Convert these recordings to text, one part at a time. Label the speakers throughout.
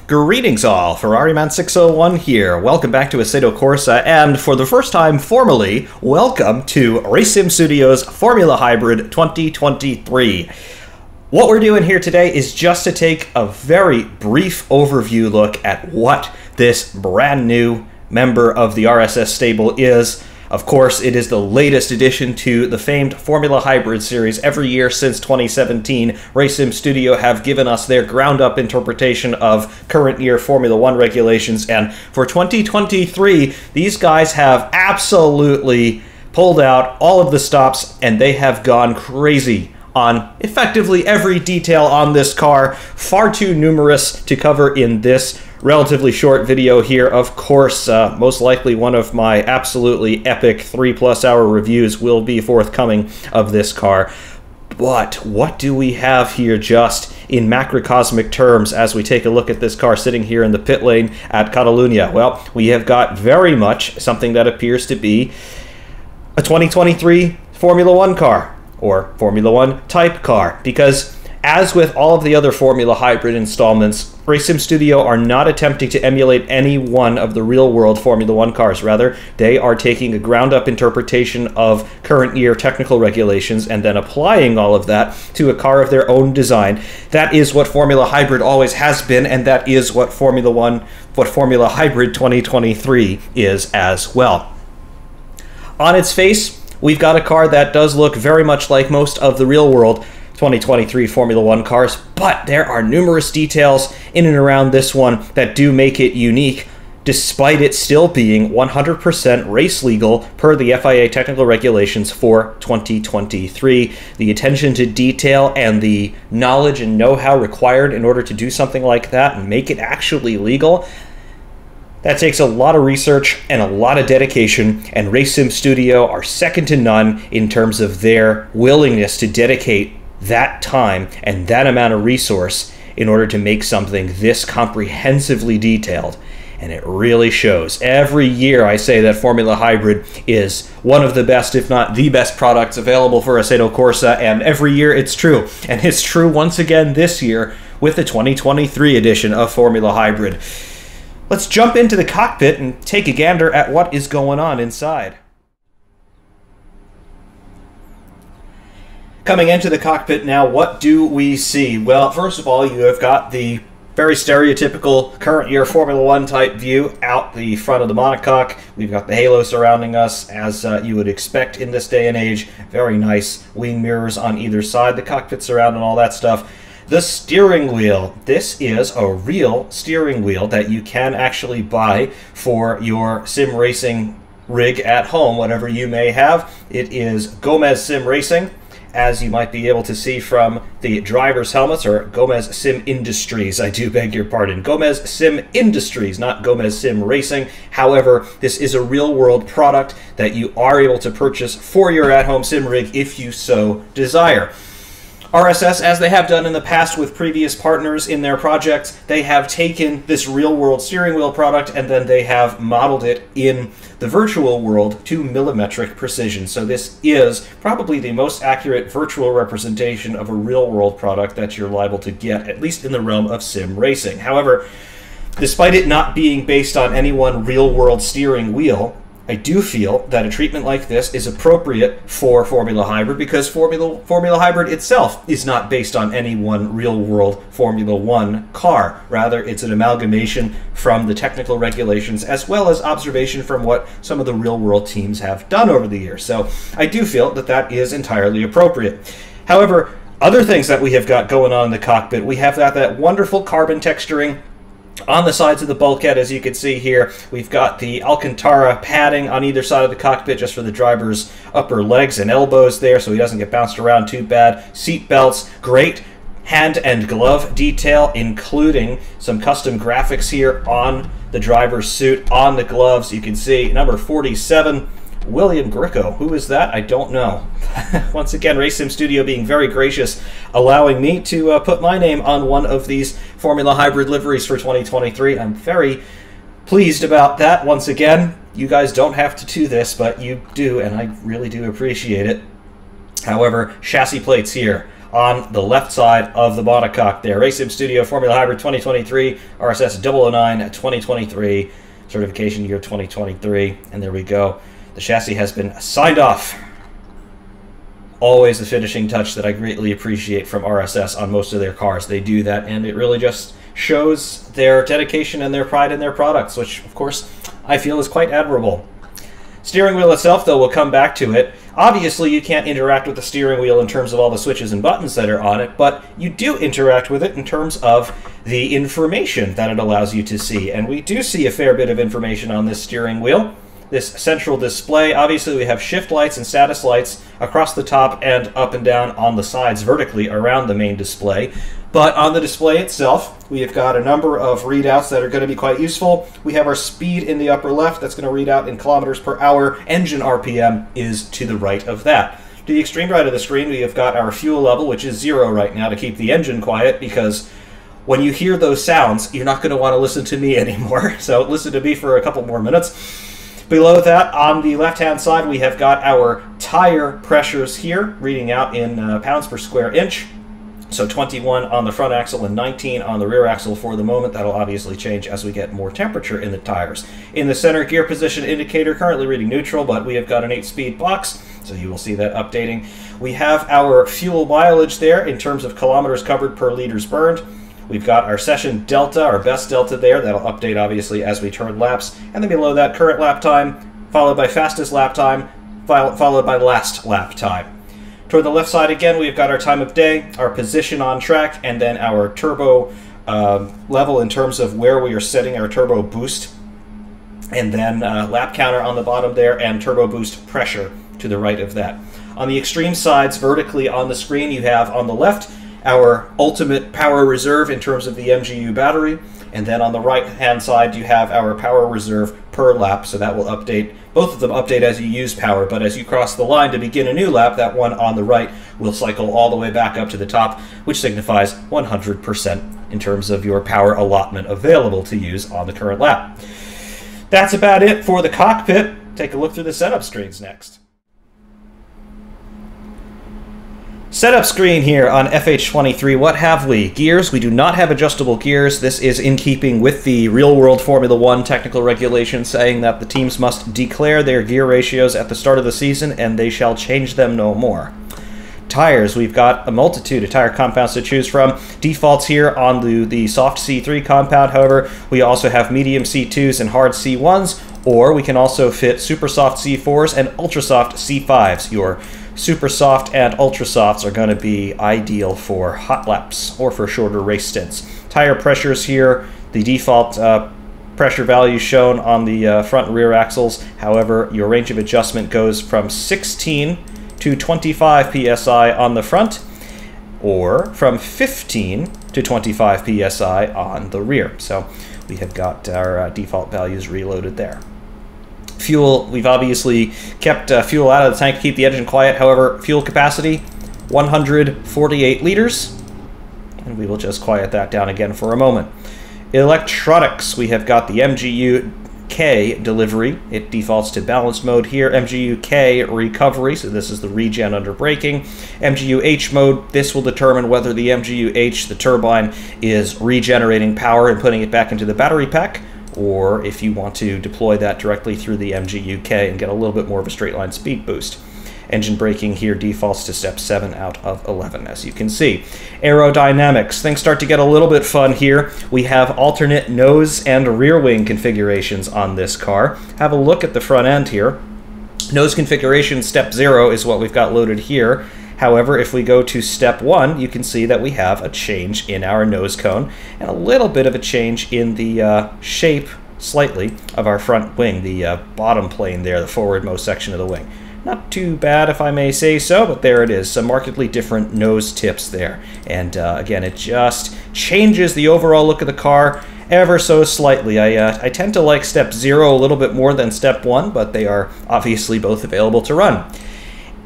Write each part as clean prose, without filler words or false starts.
Speaker 1: Greetings all, Ferrariman601 here. Welcome back to Assetto Corsa, and for the first time formally, welcome to Racing Studios Formula Hybrid 2023. What we're doing here today is just to take a very brief overview look at what this brand new member of the RSS stable is. Of course, it is the latest addition to the famed Formula Hybrid series. Every year since 2017, Racing Studio have given us their ground-up interpretation of current year Formula 1 regulations, and for 2023, these guys have absolutely pulled out all of the stops, and they have gone crazy on effectively every detail on this car. Far too numerous to cover in this relatively short video here. Of course, most likely one of my absolutely epic 3+ hour reviews will be forthcoming of this car. But what do we have here just in macrocosmic terms as we take a look at this car sitting here in the pit lane at Catalunya? Well, we have got very much something that appears to be a 2023 Formula 1 car, or Formula 1 type car, because as with all of the other Formula Hybrid installments, Racing Studio are not attempting to emulate any one of the real-world Formula 1 cars. Rather, they are taking a ground-up interpretation of current year technical regulations and then applying all of that to a car of their own design. That is what Formula Hybrid always has been, and that is what Formula Hybrid 2023 is as well. On its face, we've got a car that does look very much like most of the real-world 2023 Formula 1 cars, but there are numerous details in and around this one that do make it unique, despite it still being 100% race legal per the FIA technical regulations for 2023. The attention to detail and the knowledge and know-how required in order to do something like that and make it actually legal, that takes a lot of research and a lot of dedication, and Racing Studio are second to none in terms of their willingness to dedicate that time and that amount of resource in order to make something this comprehensively detailed. And it really shows. Every year I say that Formula Hybrid is one of the best, if not the best, products available for Assetto Corsa, and every year it's true. And it's true once again this year with the 2023 edition of Formula Hybrid. Let's jump into the cockpit and take a gander at what is going on inside. Coming into the cockpit now, what do we see? Well, first of all, you have got the very stereotypical current year Formula 1 type view out the front of the monocoque. We've got the halo surrounding us, as you would expect in this day and age. Very nice wing mirrors on either side, the cockpit surround and all that stuff. The steering wheel. This is a real steering wheel that you can actually buy for your sim racing rig at home, whatever you may have. It is Gomez Sim Racing, as you might be able to see from the driver's helmets, or Gomez Sim Industries, I do beg your pardon. Gomez Sim Industries, not Gomez Sim Racing. However, this is a real-world product that you are able to purchase for your at-home sim rig if you so desire. RSS, as they have done in the past with previous partners in their projects, they have taken this real-world steering wheel product and then they have modeled it in the virtual world to millimetric precision. So this is probably the most accurate virtual representation of a real-world product that you're liable to get, at least in the realm of sim racing. However, despite it not being based on any one real-world steering wheel, I do feel that a treatment like this is appropriate for Formula Hybrid because Formula Hybrid itself is not based on any one real-world Formula 1 car. Rather, it's an amalgamation from the technical regulations as well as observation from what some of the real-world teams have done over the years. So I do feel that that is entirely appropriate. However, other things that we have got going on in the cockpit, we have that wonderful carbon texturing on the sides of the bulkhead. As you can see here, we've got the Alcantara padding on either side of the cockpit just for the driver's upper legs and elbows there so he doesn't get bounced around too bad. Seat belts, great hand and glove detail, including some custom graphics here on the driver's suit, on the gloves. You can see number 47, William Gricko. Who is that? I don't know. Once again, Racing Studio being very gracious, allowing me to put my name on one of these Formula Hybrid liveries for 2023. I'm very pleased about that. Once again, you guys don't have to do this, but you do, and I really do appreciate it. However, chassis plates here on the left side of the monocoque there. Racing Studio Formula Hybrid 2023, RSS 009 2023, certification year 2023, and there we go. The chassis has been signed off. Always the finishing touch that I greatly appreciate from RSS on most of their cars. They do that, and it really just shows their dedication and their pride in their products, which, of course, I feel is quite admirable. Steering wheel itself, though, we'll come back to it. Obviously, you can't interact with the steering wheel in terms of all the switches and buttons that are on it, but you do interact with it in terms of the information that it allows you to see. And we do see a fair bit of information on this steering wheel. This central display, obviously we have shift lights and status lights across the top and up and down on the sides vertically around the main display. But on the display itself, we have got a number of readouts that are going to be quite useful. We have our speed in the upper left that's going to read out in kilometers per hour. Engine RPM is to the right of that. To the extreme right of the screen, we have got our fuel level, which is 0 right now to keep the engine quiet, because when you hear those sounds, you're not going to want to listen to me anymore. So listen to me for a couple more minutes. Below that, on the left-hand side, we have got our tire pressures here, reading out in pounds per square inch. So 21 on the front axle and 19 on the rear axle for the moment. That'll obviously change as we get more temperature in the tires. In the center gear position indicator, currently reading neutral, but we have got an 8-speed box, so you will see that updating. We have our fuel mileage there in terms of kilometers covered per liters burned. We've got our session delta, our best delta there. That'll update, obviously, as we turn laps. And then below that, current lap time, followed by fastest lap time, followed by last lap time. Toward the left side, again, we've got our time of day, our position on track, and then our turbo level in terms of where we are setting our turbo boost. And then lap counter on the bottom there, and turbo boost pressure to the right of that. On the extreme sides, vertically on the screen, you have on the left our ultimate power reserve in terms of the MGU battery, and then on the right hand side you have our power reserve per lap, so that will update. Both of them update as you use power, but as you cross the line to begin a new lap, that one on the right will cycle all the way back up to the top, which signifies 100% in terms of your power allotment available to use on the current lap. That's about it for the cockpit. Take a look through the setup screens next. Setup screen here on FH23. What have we? Gears. We do not have adjustable gears. This is in keeping with the real-world Formula 1 technical regulation saying that the teams must declare their gear ratios at the start of the season and they shall change them no more. Tires. We've got a multitude of tire compounds to choose from. Defaults here on the soft C3 compound. However, we also have medium C2s and hard C1s, or we can also fit super soft C4s and ultra soft C5s. Your super soft and ultra softs are going to be ideal for hot laps or for shorter race stints. Tire pressures here, the default pressure value shown on the front and rear axles. However, your range of adjustment goes from 16 to 25 psi on the front, or from 15 to 25 psi on the rear. So we have got our default values reloaded there. Fuel, we've obviously kept fuel out of the tank to keep the engine quiet. However, fuel capacity, 148 liters. And we will just quiet that down again for a moment. Electronics, we have got the MGU K delivery. It defaults to balanced mode here. MGU K recovery, so this is the regen under braking. MGU H mode, this will determine whether the MGU H, the turbine, is regenerating power and putting it back into the battery pack, or if you want to deploy that directly through the MGU-K and get a little bit more of a straight line speed boost. Engine braking here defaults to step 7 out of 11, as you can see. Aerodynamics, things start to get a little bit fun here. We have alternate nose and rear wing configurations on this car. Have a look at the front end here. Nose configuration step 0 is what we've got loaded here. However, if we go to step 1, you can see that we have a change in our nose cone and a little bit of a change in the shape, slightly, of our front wing, the bottom plane there, the forwardmost section of the wing. Not too bad, if I may say so, but there it is. Some markedly different nose tips there. And again, it just changes the overall look of the car ever so slightly. I tend to like step 0 a little bit more than step 1, but they are obviously both available to run.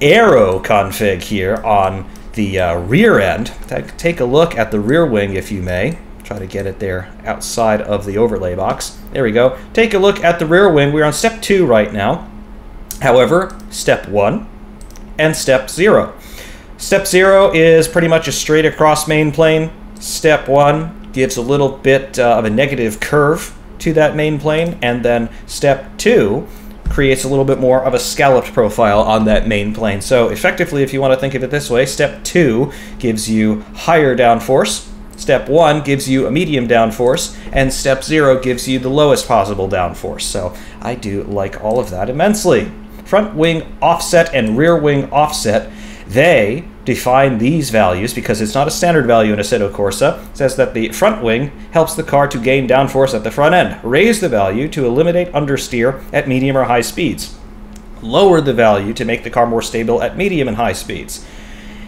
Speaker 1: Aero config here on the rear end. Take a look at the rear wing, if you may. Try to get it there outside of the overlay box. There we go. Take a look at the rear wing. We're on step 2 right now. However, step 1 and step 0. Step 0 is pretty much a straight across main plane. Step 1 gives a little bit of a negative curve to that main plane, and then step 2 creates a little bit more of a scalloped profile on that main plane. So effectively, if you want to think of it this way, step 2 gives you higher downforce, step 1 gives you a medium downforce, and step 0 gives you the lowest possible downforce. So I do like all of that immensely. Front wing offset and rear wing offset, they define these values because it's not a standard value in Assetto Corsa. It says that the front wing helps the car to gain downforce at the front end. Raise the value to eliminate understeer at medium or high speeds. Lower the value to make the car more stable at medium and high speeds.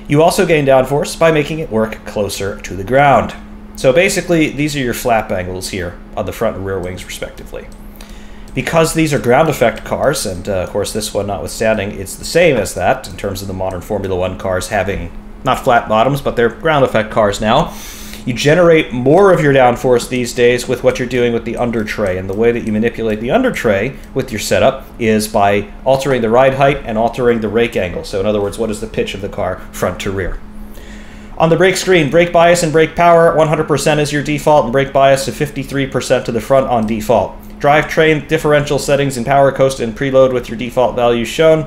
Speaker 1: You also gain downforce by making it work closer to the ground. So basically, these are your flap angles here on the front and rear wings respectively. Because these are ground effect cars, and of course this one notwithstanding, it's the same as that in terms of the modern Formula 1 cars having not flat bottoms, but they're ground effect cars now. You generate more of your downforce these days with what you're doing with the under tray, and the way that you manipulate the under tray with your setup is by altering the ride height and altering the rake angle. So in other words, what is the pitch of the car front to rear? On the brake screen, brake bias and brake power, 100% is your default, and brake bias to 53% to the front on default. Drivetrain, differential settings, and power coast and preload with your default values shown.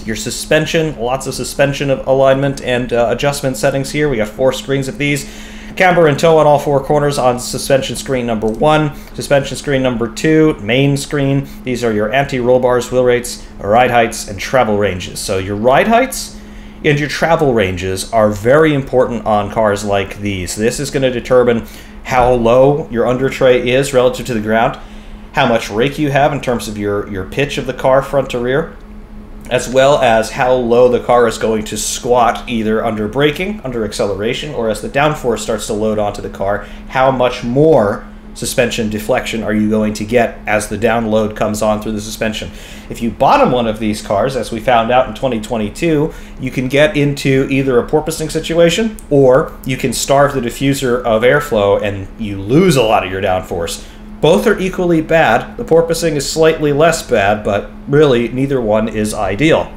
Speaker 1: Your suspension, lots of suspension of alignment and adjustment settings here. We got 4 screens of these. Camber and toe on all 4 corners on suspension screen number 1. Suspension screen number 2, main screen. These are your anti-roll bars, wheel rates, ride heights, and travel ranges. So your ride heights and your travel ranges are very important on cars like these. This is going to determine how low your under tray is relative to the ground, how much rake you have in terms of your pitch of the car front to rear, as well as how low the car is going to squat either under braking, under acceleration, or as the downforce starts to load onto the car, how much more suspension deflection are you going to get as the download comes on through the suspension. If you bottom one of these cars, as we found out in 2022, you can get into either a porpoising situation, or you can starve the diffuser of airflow and you lose a lot of your downforce. Both are equally bad. The porpoising is slightly less bad, but really neither one is ideal.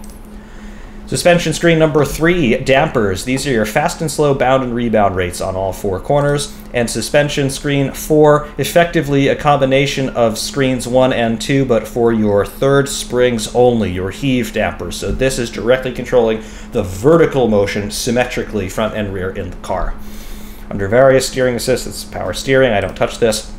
Speaker 1: Suspension screen number 3, dampers. These are your fast and slow bound and rebound rates on all 4 corners. And suspension screen 4, effectively a combination of screens 1 and 2, but for your third springs only, your heave dampers. So this is directly controlling the vertical motion symmetrically front and rear in the car. Under various steering assists, it's power steering. I don't touch this.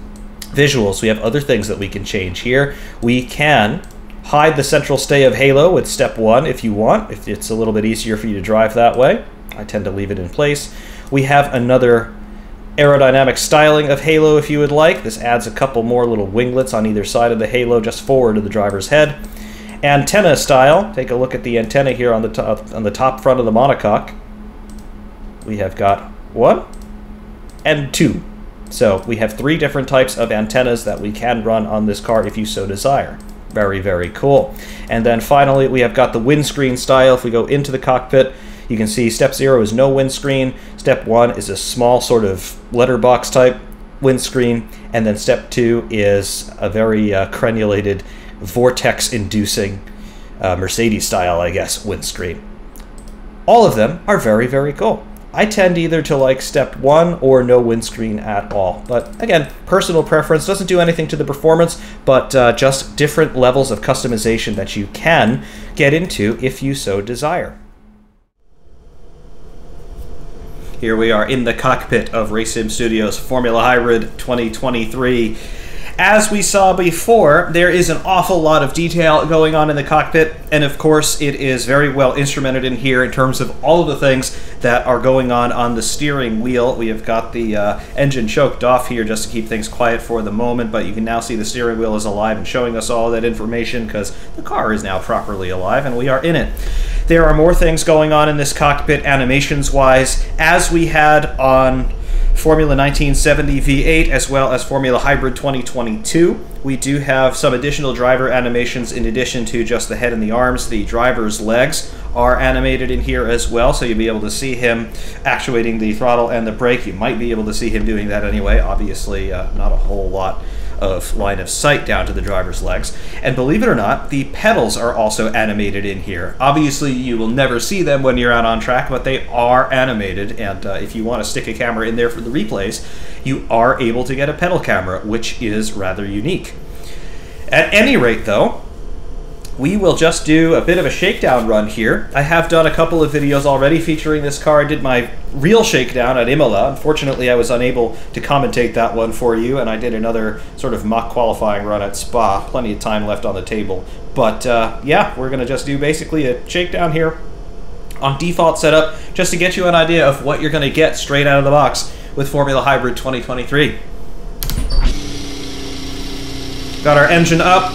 Speaker 1: Visuals, we have other things that we can change here. We can hide the central stay of Halo with step 1 if you want, if it's a little bit easier for you to drive that way. I tend to leave it in place. We have another aerodynamic styling of Halo if you would like. This adds a couple more little winglets on either side of the Halo just forward of the driver's head. Antenna style, take a look at the antenna here on the top front of the monocoque. We have got 1 and 2. So we have 3 different types of antennas that we can run on this car if you so desire. Very, very cool. And then finally, we have got the windscreen style. If we go into the cockpit, you can see step 0 is no windscreen. Step 1 is a small sort of letterbox type windscreen. And then step 2 is a very crenulated, vortex-inducing Mercedes style, I guess, windscreen. All of them are very, very cool. I tend either to like step 1 or no windscreen at all. But again, personal preference, doesn't do anything to the performance, but just different levels of customization that you can get into if you so desire. Here we are in the cockpit of Racing Studios Formula Hybrid 2023. As we saw before, there is an awful lot of detail going on in the cockpit, and of course it is very well instrumented in here in terms of all of the things that are going on the steering wheel. We have got the engine choked off here just to keep things quiet for the moment, but you can now see the steering wheel is alive and showing us all that information because the car is now properly alive and we are in it. There are more things going on in this cockpit animations-wise, as we had on Formula 1970 V8 as well as Formula Hybrid 2022. We do have some additional driver animations in addition to just the head and the arms. The driver's legs are animated in here as well, so you'll be able to see him actuating the throttle and the brake. You might be able to see him doing that anyway. Obviously, not a whole lot of line of sight down to the driver's legs. And believe it or not, the pedals are also animated in here. Obviously, you will never see them when you're out on track, but they are animated, and if you want to stick a camera in there for the replays, you are able to get a pedal camera, which is rather unique. At any rate, though, we will just do a bit of a shakedown run here. I have done a couple of videos already featuring this car. I did my real shakedown at Imola. Unfortunately, I was unable to commentate that one for you, and I did another sort of mock qualifying run at Spa. Plenty of time left on the table. But yeah, we're going to just do basically a shakedown here on default setup, just to get you an idea of what you're going to get straight out of the box with Formula Hybrid 2023. Got our engine up.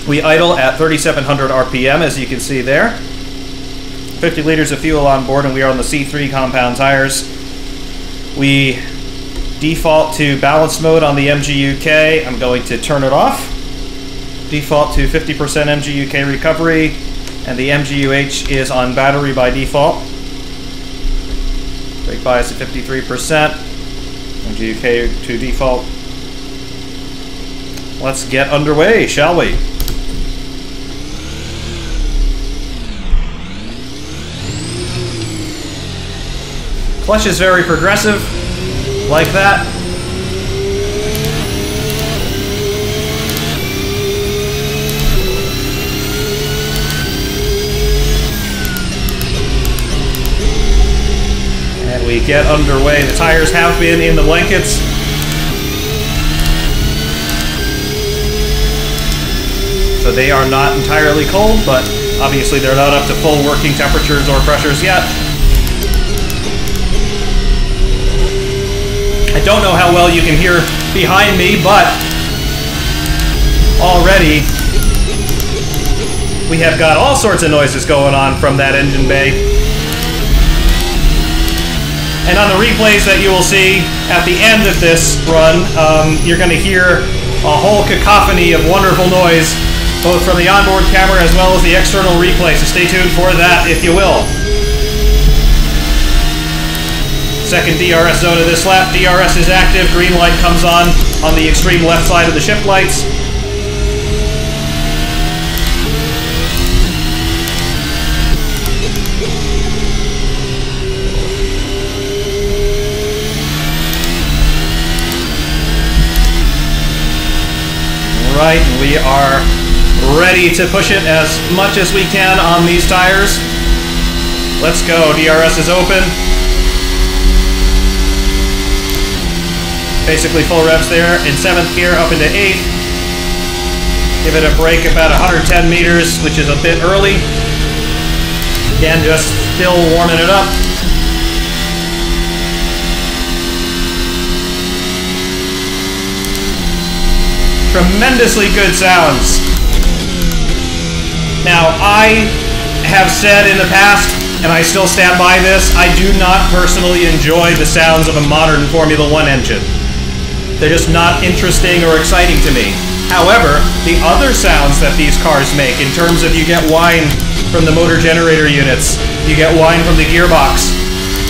Speaker 1: We idle at 3,700 RPM, as you can see there. 50 liters of fuel on board, and we are on the C3 compound tires. We default to balance mode on the MGUK. I'm going to turn it off. Default to 50% MGUK recovery, and the MGUH is on battery by default. Brake bias at 53%. MGUK to default. Let's get underway, shall we? Clutch is very progressive, like that. And we get underway. The tires have been in the blankets. So they are not entirely cold, but obviously they're not up to full working temperatures or pressures yet. I don't know how well you can hear behind me, but already we have got all sorts of noises going on from that engine bay. And on the replays that you will see at the end of this run, you're going to hear a whole cacophony of wonderful noise, both from the onboard camera as well as the external replay, so stay tuned for that if you will. Second DRS zone of this lap. DRS is active. Green light comes on the extreme left side of the shift lights. Alright, we are ready to push it as much as we can on these tires. Let's go. DRS is open. Basically full revs there in 7th gear up into 8th. Give it a brake about 110 meters, which is a bit early. Again, just still warming it up. Tremendously good sounds. Now, I have said in the past, and I still stand by this, I do not personally enjoy the sounds of a modern Formula 1 engine. They're just not interesting or exciting to me. However, the other sounds that these cars make, in terms of you get whine from the motor generator units, you get whine from the gearbox,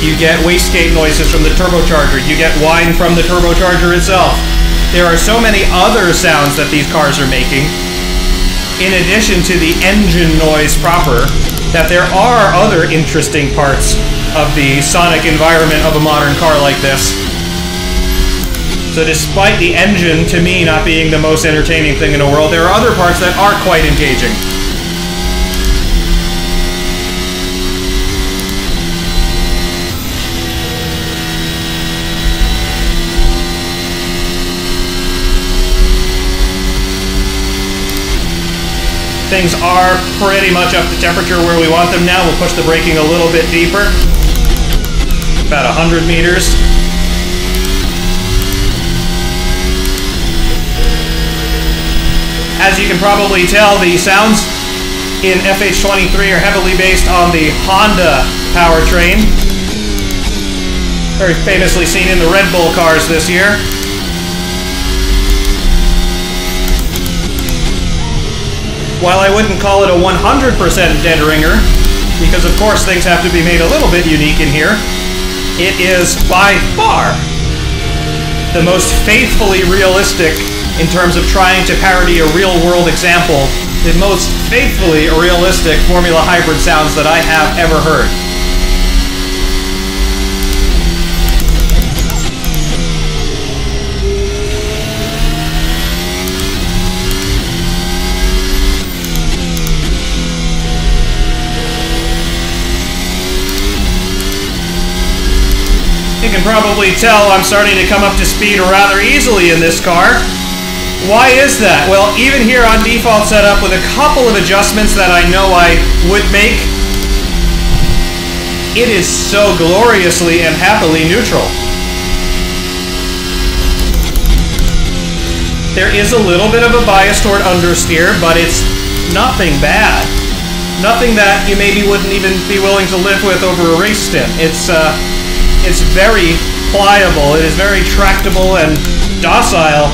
Speaker 1: you get wastegate noises from the turbocharger, you get whine from the turbocharger itself. There are so many other sounds that these cars are making, in addition to the engine noise proper, that there are other interesting parts of the sonic environment of a modern car like this. So despite the engine, to me, not being the most entertaining thing in the world, there are other parts that are quite engaging. Things are pretty much up to temperature where we want them now. We'll push the braking a little bit deeper. About 100 meters. As you can probably tell, the sounds in FH23 are heavily based on the Honda powertrain. Very famously seen in the Red Bull cars this year. While I wouldn't call it a 100% dead ringer, because of course things have to be made a little bit unique in here, it is by far the most faithfully realistic in terms of trying to parody a real-world example, the most faithfully realistic Formula Hybrid sounds that I have ever heard. You can probably tell I'm starting to come up to speed rather easily in this car. Why is that? Well, even here on default setup with a couple of adjustments that I know I would make, it is so gloriously and happily neutral. There is a little bit of a bias toward understeer, but it's nothing bad. Nothing that you maybe wouldn't even be willing to live with over a race stint. It's very pliable, it is very tractable and docile.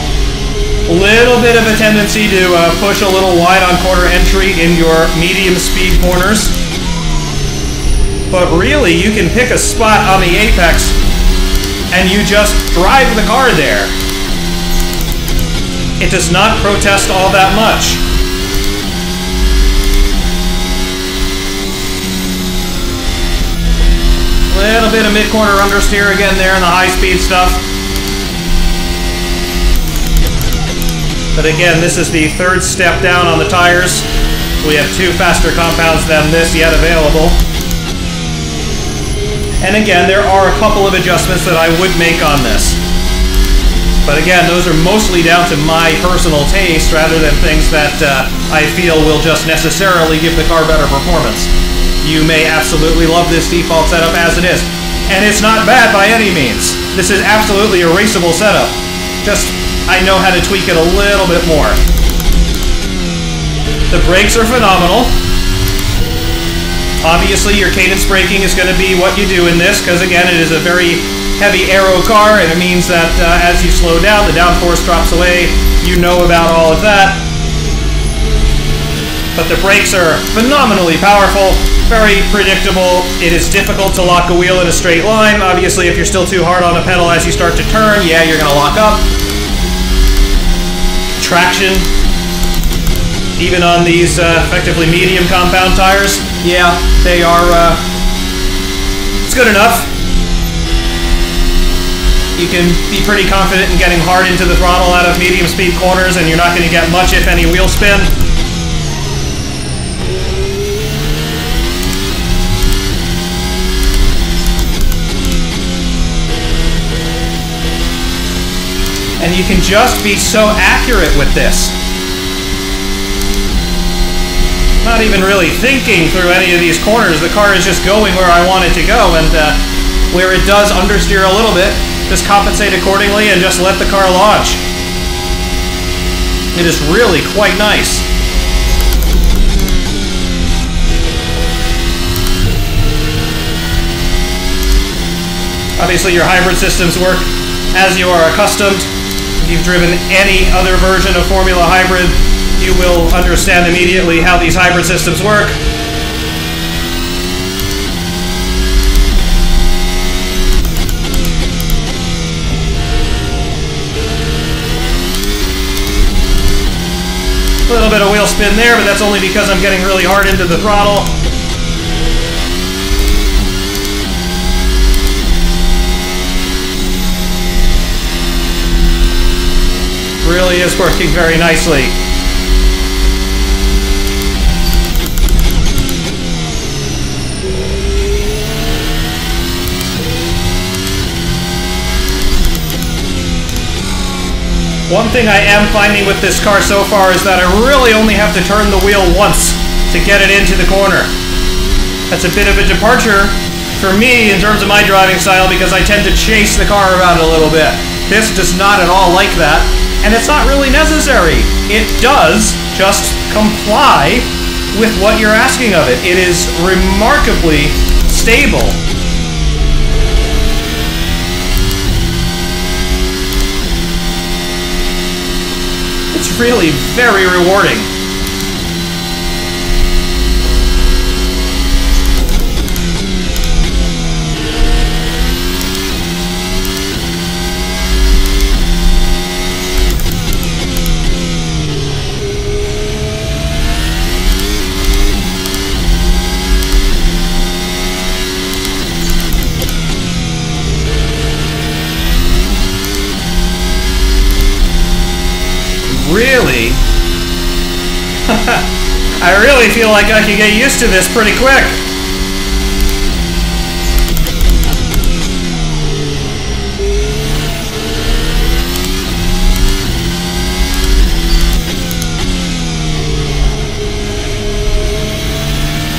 Speaker 1: Little bit of a tendency to push a little wide on corner entry in your medium speed corners. But really, you can pick a spot on the apex and you just drive the car there. It does not protest all that much. Little bit of mid-corner understeer again there in the high-speed stuff. But again, this is the third step down on the tires. We have two faster compounds than this yet available. And again, there are a couple of adjustments that I would make on this. But again, those are mostly down to my personal taste rather than things that I feel will just necessarily give the car better performance. You may absolutely love this default setup as it is. And it's not bad by any means. This is absolutely a raceable setup. Just, I know how to tweak it a little bit more. The brakes are phenomenal. Obviously, your cadence braking is going to be what you do in this, because again, it is a very heavy aero car, and it means that as you slow down, the downforce drops away. You know about all of that. But the brakes are phenomenally powerful. Very predictable. It is difficult to lock a wheel in a straight line. Obviously, if you're still too hard on a pedal as you start to turn, yeah, you're going to lock up. Traction, even on these effectively medium compound tires, yeah, they are, it's good enough. You can be pretty confident in getting hard into the throttle out of medium speed corners, and you're not going to get much, if any, wheel spin. And you can just be so accurate with this. Not even really thinking through any of these corners. The car is just going where I want it to go, and where it does understeer a little bit, just compensate accordingly and just let the car launch. It is really quite nice. Obviously, your hybrid systems work as you are accustomed. If you've driven any other version of Formula Hybrid, you will understand immediately how these hybrid systems work. A little bit of wheel spin there, but that's only because I'm getting really hard into the throttle. Really is working very nicely. One thing I am finding with this car so far is that I really only have to turn the wheel once to get it into the corner. That's a bit of a departure for me in terms of my driving style, because I tend to chase the car around a little bit. This does not at all like that. And it's not really necessary. It does just comply with what you're asking of it. It is remarkably stable. It's really very rewarding. really... I really feel like I can get used to this pretty quick.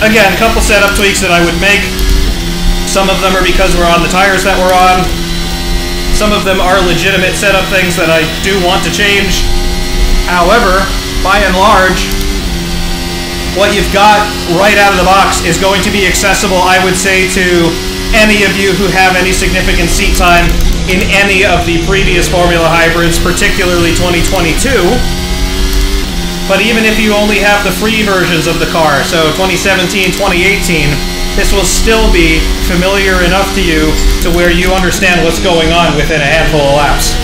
Speaker 1: Again, a couple setup tweaks that I would make. Some of them are because we're on the tires that we're on. Some of them are legitimate setup things that I do want to change. However, by and large, what you've got right out of the box is going to be accessible, I would say, to any of you who have any significant seat time in any of the previous Formula Hybrids, particularly 2022. But even if you only have the free versions of the car, so 2017, 2018, this will still be familiar enough to you to where you understand what's going on within a handful of laps.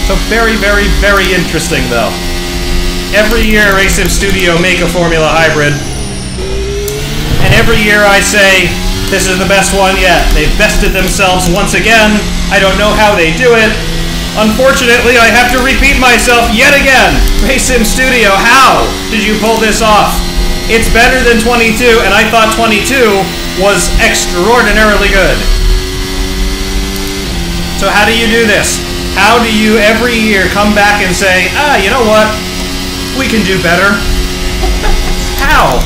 Speaker 1: So very, very, very interesting, though. Every year, RaceSim Studio make a Formula Hybrid. And every year I say, this is the best one yet. They've bested themselves once again. I don't know how they do it. Unfortunately, I have to repeat myself yet again. RaceSim Studio, how did you pull this off? It's better than 22, and I thought 22 was extraordinarily good. So how do you do this? How do you every year come back and say, you know what? We can do better. How?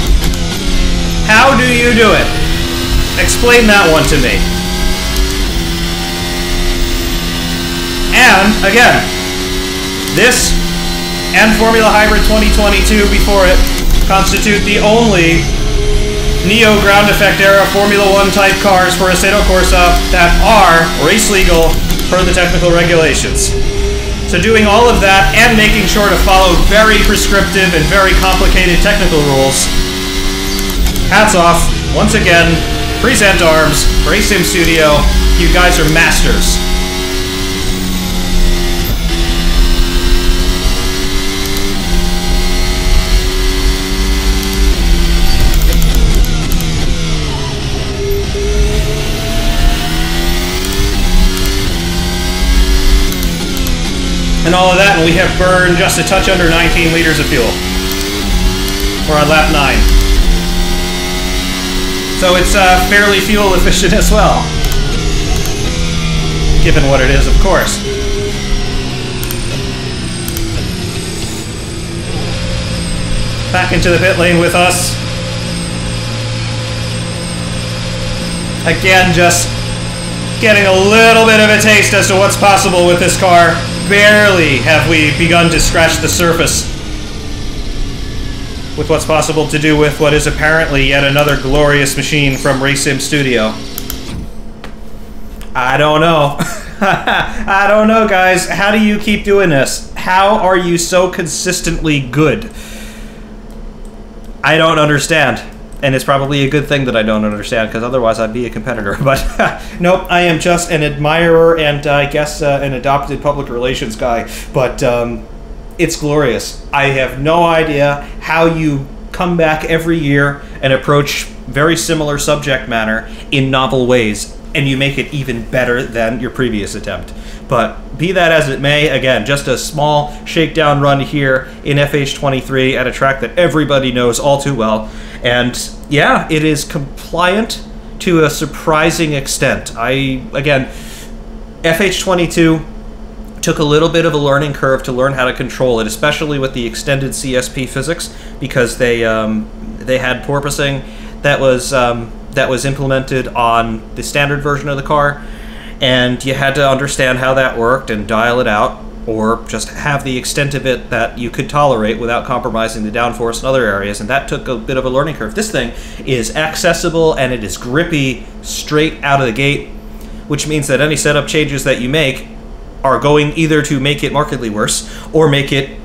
Speaker 1: How do you do it? Explain that one to me. And, again, this and Formula Hybrid 2022 before it constitute the only Neo ground effect era Formula 1 type cars for Assetto Corsa that are race legal per the technical regulations. So doing all of that and making sure to follow very prescriptive and very complicated technical rules. Hats off, once again, present arms, RaceSim Studio, you guys are masters. And all of that, and we have burned just a touch under 19 liters of fuel. We're on lap 9. So it's fairly fuel efficient as well. Given what it is, of course. Back into the pit lane with us. Again, just getting a little bit of a taste as to what's possible with this car. Barely have we begun to scratch the surface with what's possible to do with what is apparently yet another glorious machine from RaceSim Studio. I don't know. I don't know, guys. How do you keep doing this? How are you so consistently good? I don't understand. And it's probably a good thing that I don't understand, because otherwise I'd be a competitor. But nope, I am just an admirer and I guess an adopted public relations guy. But it's glorious. I have no idea how you come back every year and approach very similar subject matter in novel ways, and you make it even better than your previous attempt. But be that as it may, again, just a small shakedown run here in FH23 at a track that everybody knows all too well. And yeah, it is compliant to a surprising extent. Again, FH22 took a little bit of a learning curve to learn how to control it, especially with the extended CSP physics, because they had porpoising that was implemented on the standard version of the car, and you had to understand how that worked and dial it out, or just have the extent of it that you could tolerate without compromising the downforce in other areas, and that took a bit of a learning curve. This thing is accessible and it is grippy straight out of the gate, which means that any setup changes that you make are going either to make it markedly worse or make it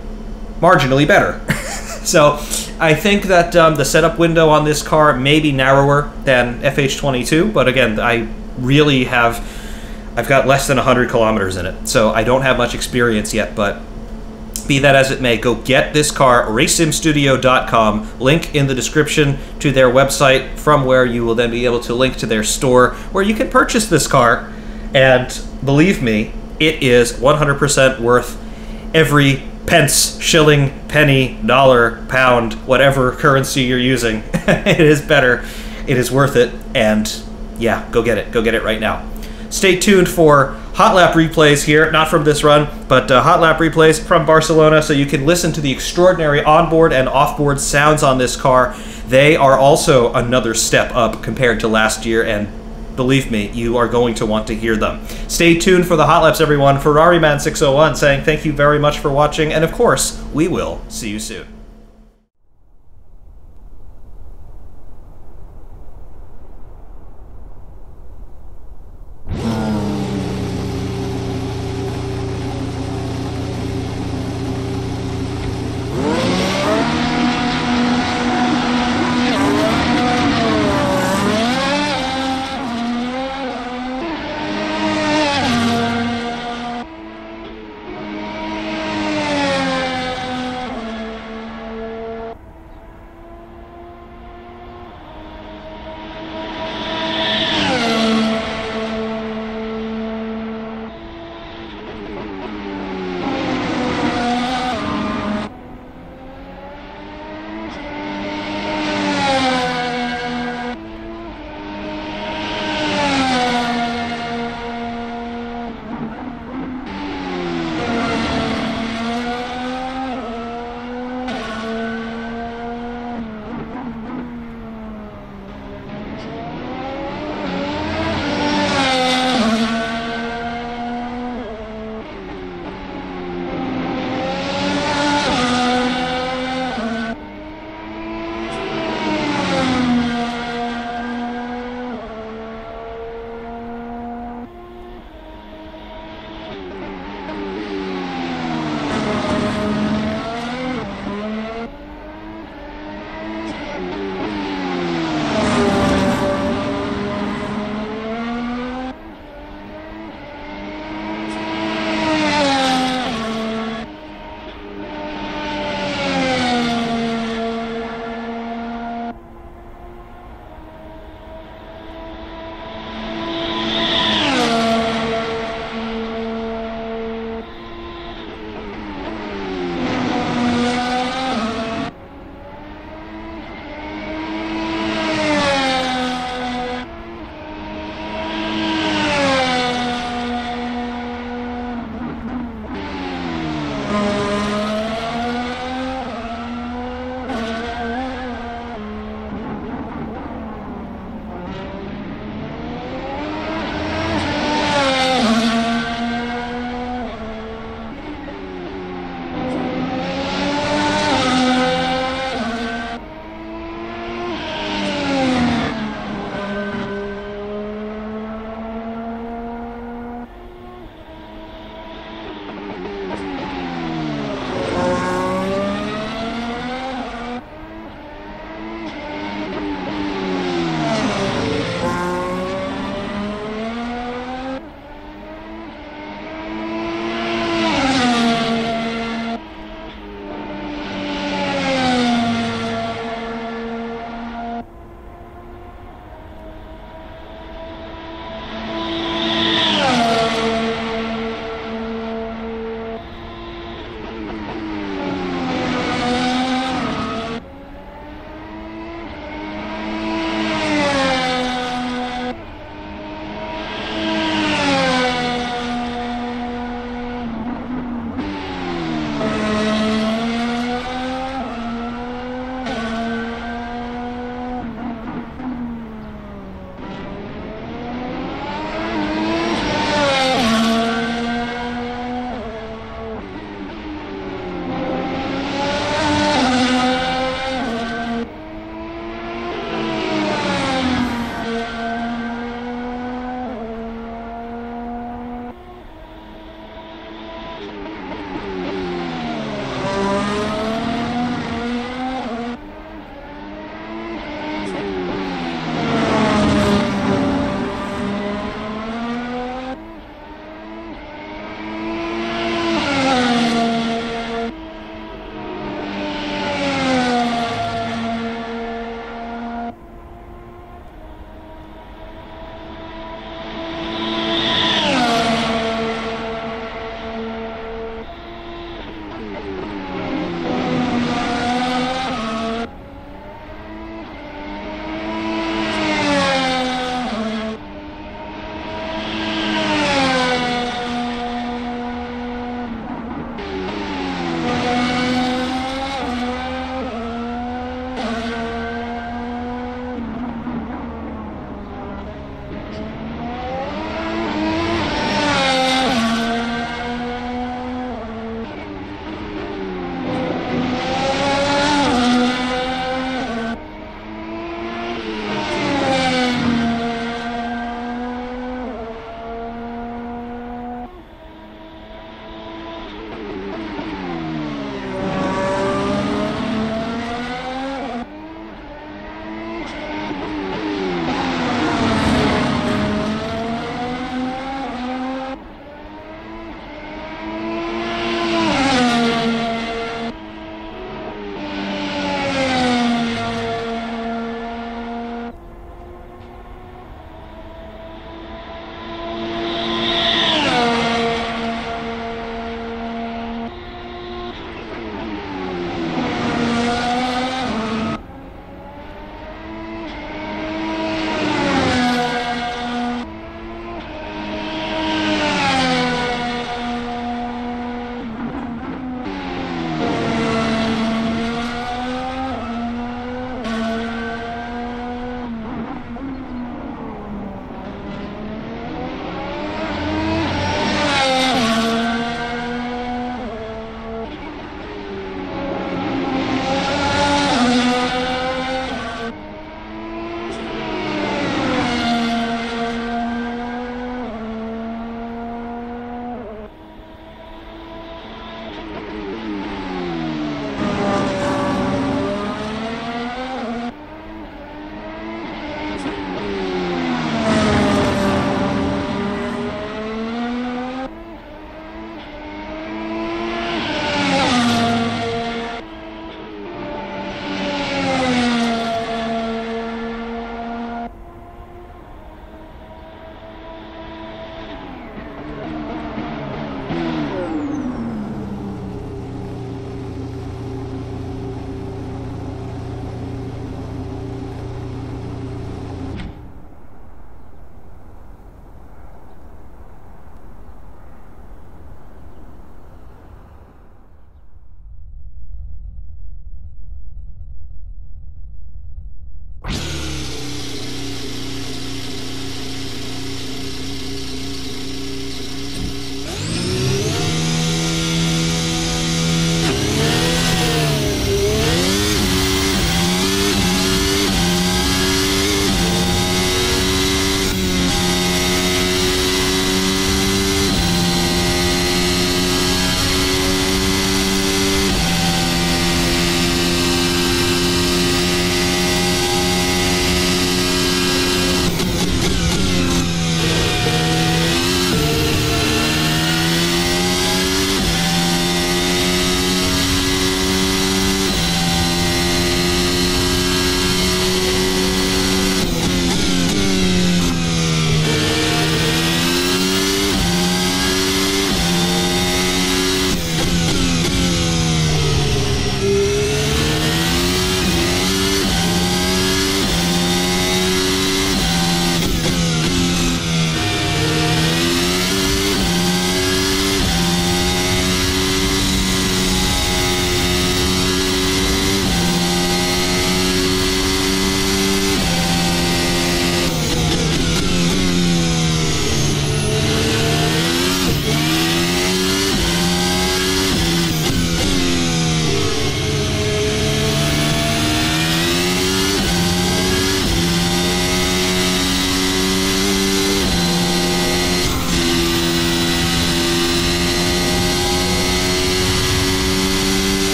Speaker 1: marginally better. So I think that the setup window on this car may be narrower than FH22, but again, I've got less than 100 kilometers in it, so I don't have much experience yet, but be that as it may, go get this car, racesimstudio.com, link in the description to their website, from where you will then be able to link to their store, where you can purchase this car, and believe me, it is 100% worth every pence, shilling, penny, dollar, pound, whatever currency you're using. It is better, it is worth it, and yeah, go get it right now. Stay tuned for hot lap replays here, not from this run, but hot lap replays from Barcelona, so you can listen to the extraordinary onboard and offboard sounds on this car. They are also another step up compared to last year, and believe me, you are going to want to hear them. Stay tuned for the hot laps, everyone. FerrariMan601 saying thank you very much for watching, and of course, we will see you soon.